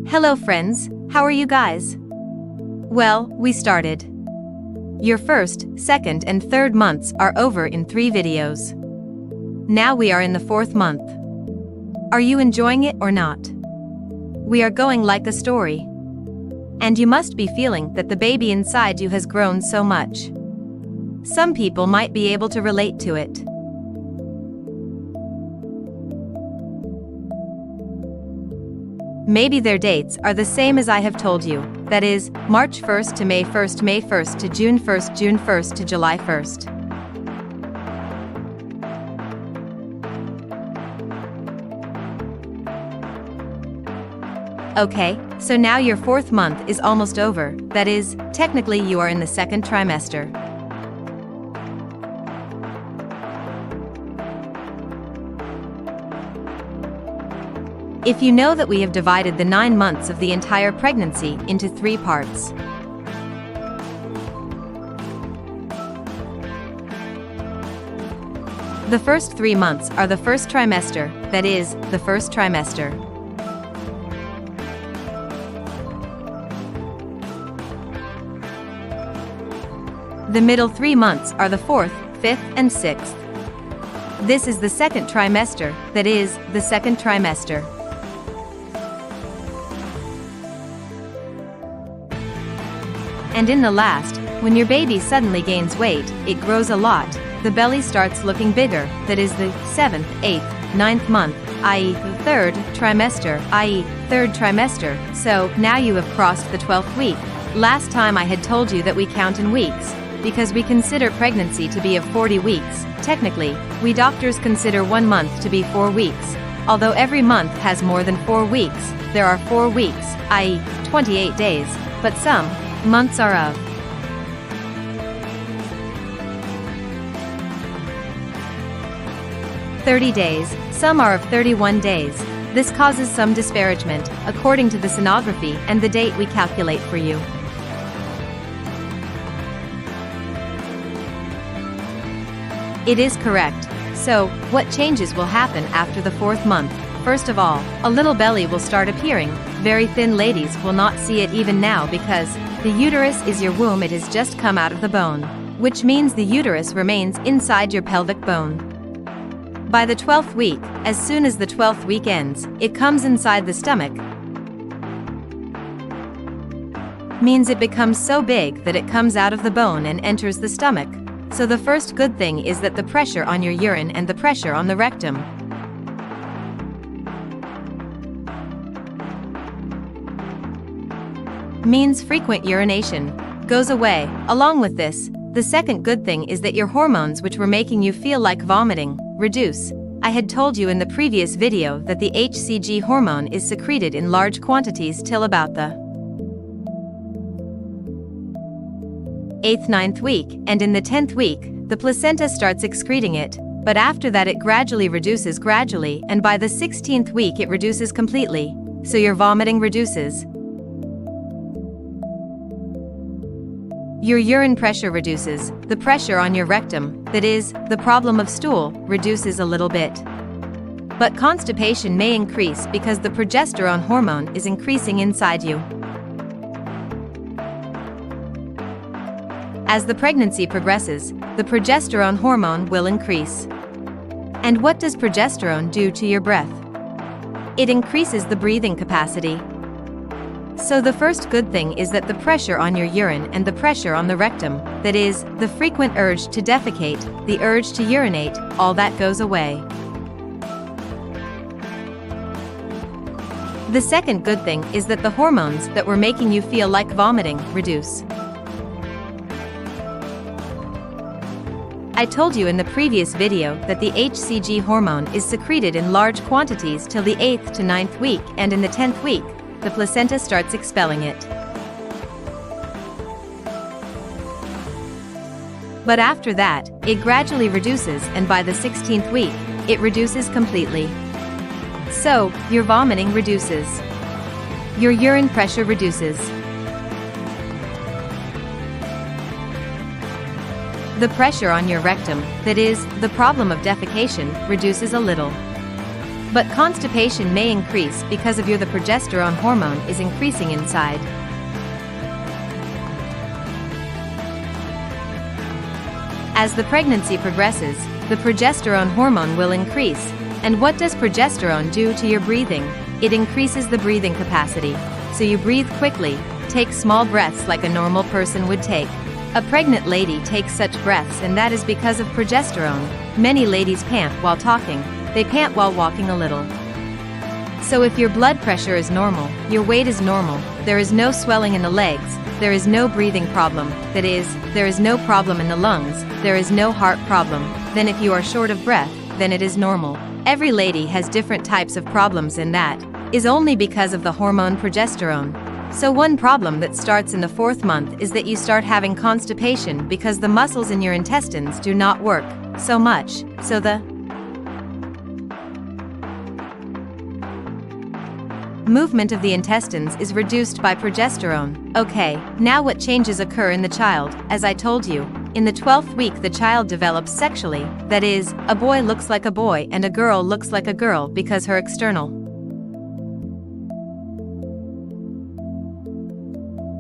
Hello friends, how are you guys? Well, we started. Your first, second and third months are over in 3 videos. Now we are in the 4th month. Are you enjoying it or not? We are going like a story. And you must be feeling that the baby inside you has grown so much. Some people might be able to relate to it. Maybe their dates are the same as I have told you, that is, March 1st to May 1st, May 1st to June 1st, June 1st to July 1st. Okay, so now your 4th month is almost over, that is, technically you are in the 2nd trimester. If you know that we have divided the 9 months of the entire pregnancy into 3 parts. The first 3 months are the 1st trimester, that is, the 1st trimester. The middle 3 months are the 4th, 5th and 6th. This is the 2nd trimester, that is, the 2nd trimester. And in the last, when your baby suddenly gains weight, it grows a lot, the belly starts looking bigger, that is the 7th, 8th, 9th month, i.e. the 3rd trimester, i.e. 3rd trimester, so now you have crossed the 12th week. Last time I had told you that we count in weeks, because we consider pregnancy to be of 40 weeks, technically, we doctors consider 1 month to be 4 weeks. Although every month has more than 4 weeks, there are 4 weeks, i.e. 28 days, but some months are of 30 days, some are of 31 days. This causes some disparagement, according to the sonography and the date we calculate for you. It is correct. So, what changes will happen after the 4th month? First of all, a little belly will start appearing. Very thin ladies will not see it even now because the uterus is your womb, it has just come out of the bone, which means the uterus remains inside your pelvic bone. By the 12th week, as soon as the 12th week ends, it comes inside the stomach. Means it becomes so big that it comes out of the bone and enters the stomach. So the first good thing is that the pressure on your urine and the pressure on the rectum means frequent urination goes away. Along with this, the second good thing is that your hormones which were making you feel like vomiting reduce. I had told you in the previous video that the HCG hormone is secreted in large quantities till about the 8th, 9th week, and in the 10th week, the placenta starts excreting it, but after that it gradually reduces and by the 16th week it reduces completely, so your vomiting reduces. Your urine pressure reduces, the pressure on your rectum, that is, the problem of stool, reduces a little bit. But constipation may increase because the progesterone hormone is increasing inside you. As the pregnancy progresses, the progesterone hormone will increase. And what does progesterone do to your breath? It increases the breathing capacity. So the first good thing is that the pressure on your urine and the pressure on the rectum, that is, the frequent urge to defecate, the urge to urinate, all that goes away. The second good thing is that the hormones that were making you feel like vomiting reduce. I told you in the previous video that the HCG hormone is secreted in large quantities till the 8th to 9th week, and in the 10th week, the placenta starts expelling it. But after that, it gradually reduces, and by the 16th week, it reduces completely. So, your vomiting reduces. Your urine pressure reduces. The pressure on your rectum, that is, the problem of defecation, reduces a little. But constipation may increase because of the progesterone hormone is increasing inside. As the pregnancy progresses, the progesterone hormone will increase. And what does progesterone do to your breathing? It increases the breathing capacity, so you breathe quickly, take small breaths like a normal person would take. A pregnant lady takes such breaths, and that is because of progesterone. Many ladies pant while talking, they pant while walking a little. So if your blood pressure is normal, your weight is normal, there is no swelling in the legs, there is no breathing problem, that is, there is no problem in the lungs, there is no heart problem, then if you are short of breath, then it is normal. Every lady has different types of problems, and that is only because of the hormone progesterone. So one problem that starts in the 4th month is that you start having constipation because the muscles in your intestines do not work so much, so the movement of the intestines is reduced by progesterone. Okay, now what changes occur in the child? As I told you, in the 12th week the child develops sexually, that is, a boy looks like a boy and a girl looks like a girl because her external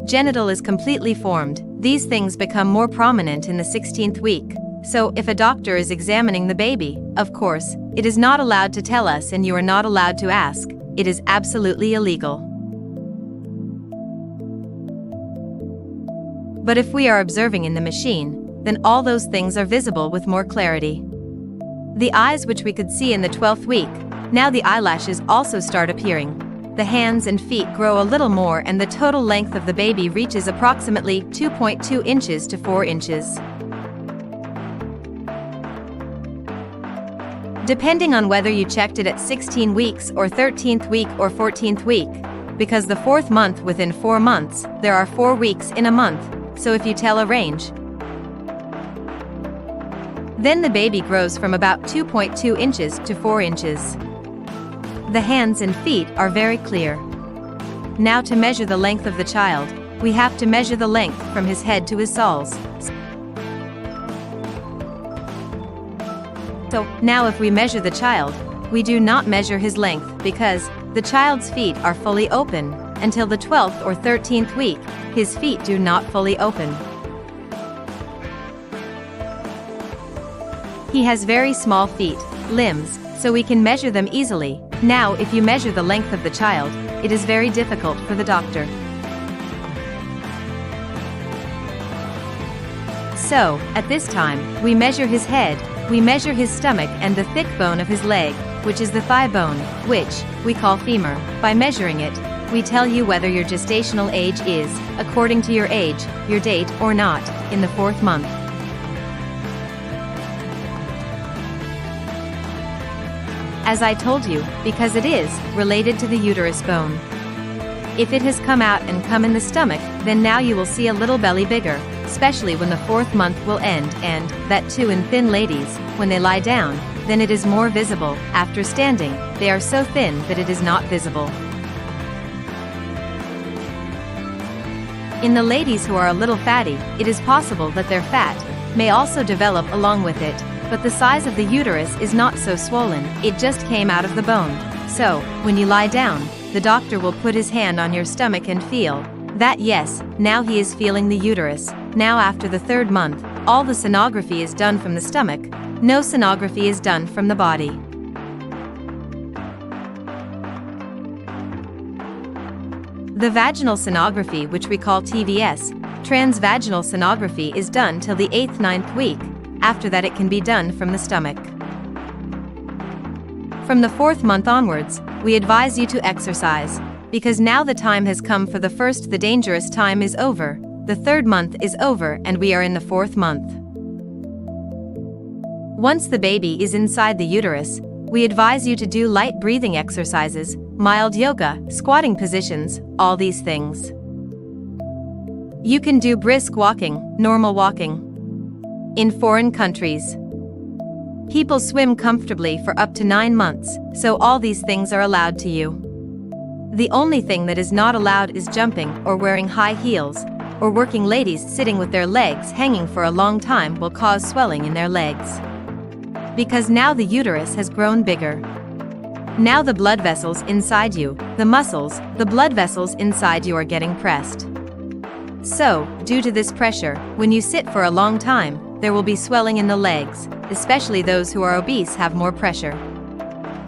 genital is completely formed. These things become more prominent in the 16th week. So, if a doctor is examining the baby, of course, it is not allowed to tell us, and you are not allowed to ask. It is absolutely illegal. But if we are observing in the machine, then all those things are visible with more clarity. The eyes, which we could see in the 12th week, now the eyelashes also start appearing. The hands and feet grow a little more, and the total length of the baby reaches approximately 2.2 inches to 4 inches. Depending on whether you checked it at 16 weeks or 13th week or 14th week, because the 4th month within 4 months, there are 4 weeks in a month, so if you tell a range, then the baby grows from about 2.2 inches to 4 inches. The hands and feet are very clear. Now to measure the length of the child, we have to measure the length from his head to his soles. So, now if we measure the child, we do not measure his length because the child's feet are fully open. Until the 12th or 13th week, his feet do not fully open. He has very small feet, limbs, so we can measure them easily. Now, if you measure the length of the child, it is very difficult for the doctor. So, at this time, we measure his head, we measure his stomach and the thick bone of his leg, which is the thigh bone, which we call femur. By measuring it, we tell you whether your gestational age is, according to your age, your date or not, in the 4th month. As I told you, because it is related to the uterus bone. If it has come out and come in the stomach, then now you will see a little belly bigger, especially when the 4th month will end, and that too in thin ladies. When they lie down, then it is more visible. After standing, they are so thin that it is not visible. In the ladies who are a little fatty, it is possible that their fat may also develop along with it, but the size of the uterus is not so swollen, it just came out of the bone. So, when you lie down, the doctor will put his hand on your stomach and feel that, yes, now he is feeling the uterus. Now after the 3rd month, all the sonography is done from the stomach, no sonography is done from the body. The vaginal sonography, which we call TVS, transvaginal sonography, is done till the 8th-9th week. After that it can be done from the stomach. From the 4th month onwards, we advise you to exercise, because now the time has come for the first. The dangerous time is over, the 3rd month is over, and we are in the 4th month. Once the baby is inside the uterus, we advise you to do light breathing exercises, mild yoga, squatting positions, all these things. You can do brisk walking, normal walking. In foreign countries, people swim comfortably for up to 9 months, so all these things are allowed to you. The only thing that is not allowed is jumping or wearing high heels, or working. Ladies sitting with their legs hanging for a long time will cause swelling in their legs, because now the uterus has grown bigger. Now the blood vessels inside you, the muscles, the blood vessels inside you are getting pressed. So, due to this pressure, when you sit for a long time, there will be swelling in the legs, especially those who are obese have more pressure.